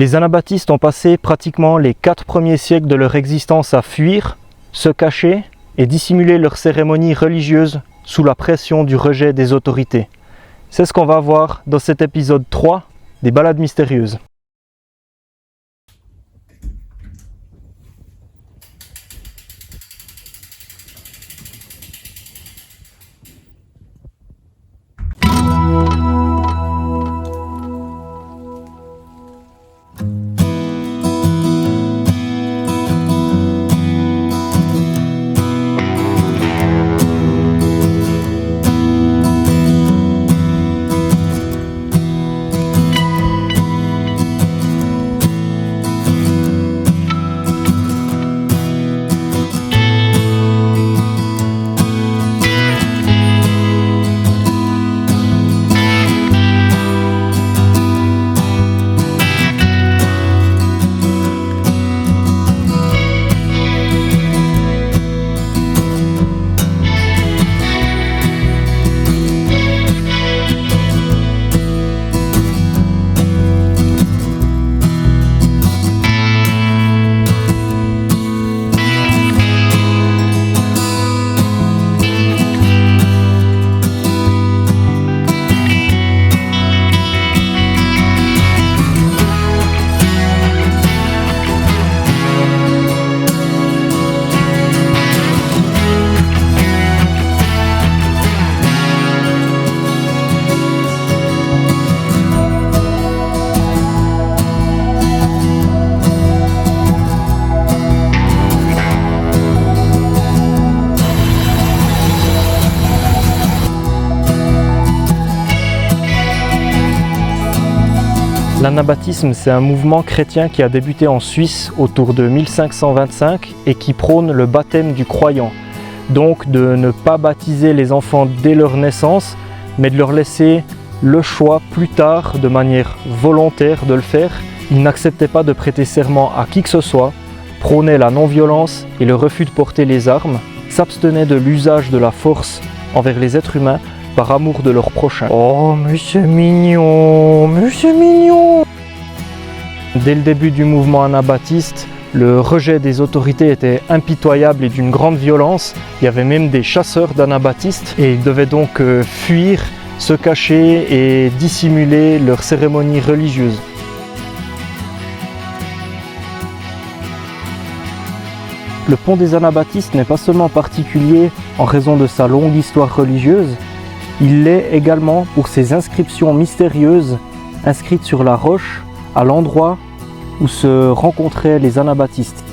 Les anabaptistes ont passé pratiquement les 4 premiers siècles de leur existence à fuir, se cacher et dissimuler leurs cérémonies religieuses sous la pression du rejet des autorités. C'est ce qu'on va voir dans cet épisode 3 des Balades mystérieuses. L'anabaptisme, c'est un mouvement chrétien qui a débuté en Suisse autour de 1525 et qui prône le baptême du croyant. Donc de ne pas baptiser les enfants dès leur naissance, mais de leur laisser le choix plus tard, de manière volontaire, de le faire. Ils n'acceptaient pas de prêter serment à qui que ce soit, prônaient la non-violence et le refus de porter les armes, s'abstenaient de l'usage de la force envers les êtres humains, par amour de leur prochain. Oh, mais c'est mignon, mais c'est mignon! Dès le début du mouvement anabaptiste, le rejet des autorités était impitoyable et d'une grande violence. Il y avait même des chasseurs d'anabaptistes et ils devaient donc fuir, se cacher et dissimuler leurs cérémonies religieuses. Le pont des anabaptistes n'est pas seulement particulier en raison de sa longue histoire religieuse, il l'est également pour ses inscriptions mystérieuses inscrites sur la roche à l'endroit où se rencontraient les anabaptistes.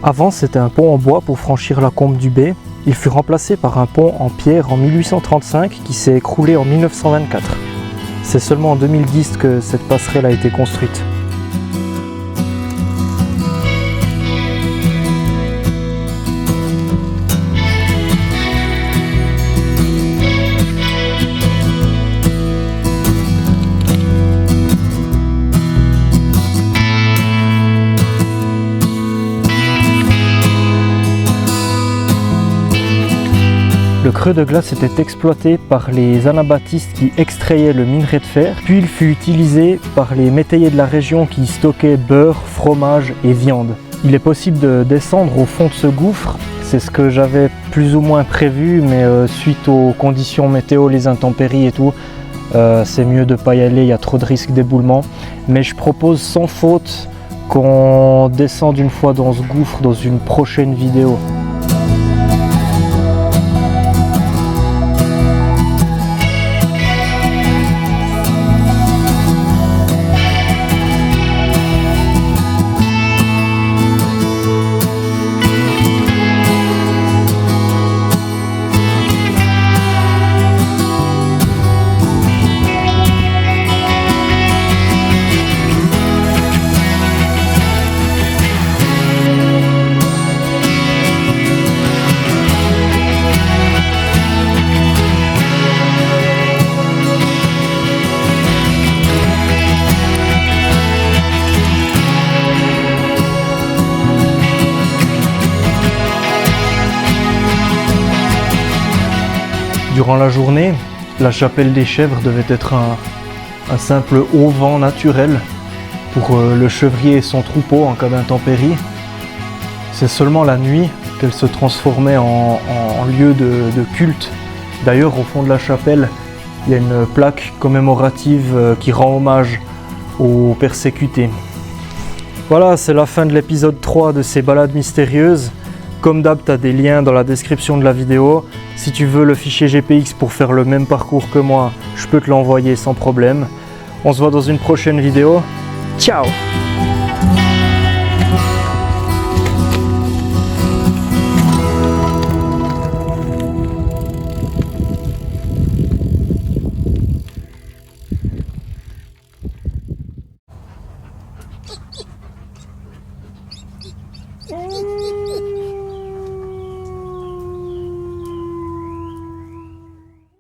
Avant, c'était un pont en bois pour franchir la Combe du Bay. Il fut remplacé par un pont en pierre en 1835 qui s'est écroulé en 1924. C'est seulement en 2010 que cette passerelle a été construite. Le creux de glace était exploité par les anabaptistes qui extrayaient le minerai de fer, puis il fut utilisé par les métayers de la région qui stockaient beurre, fromage et viande. Il est possible de descendre au fond de ce gouffre, c'est ce que j'avais plus ou moins prévu, mais suite aux conditions météo, les intempéries et tout, c'est mieux de ne pas y aller, il y a trop de risques d'éboulement. Mais je propose sans faute qu'on descende une fois dans ce gouffre dans une prochaine vidéo. Durant la journée, la chapelle des Chèvres devait être un simple auvent naturel. pour le chevrier et son troupeau en cas d'intempérie. C'est seulement la nuit qu'elle se transformait en lieu de culte. D'ailleurs, au fond de la chapelle, il y a une plaque commémorative qui rend hommage aux persécutés. Voilà, c'est la fin de l'épisode 3 de ces balades mystérieuses. Comme d'hab, tu as des liens dans la description de la vidéo. Si tu veux le fichier GPX pour faire le même parcours que moi, je peux te l'envoyer sans problème. On se voit dans une prochaine vidéo. Ciao!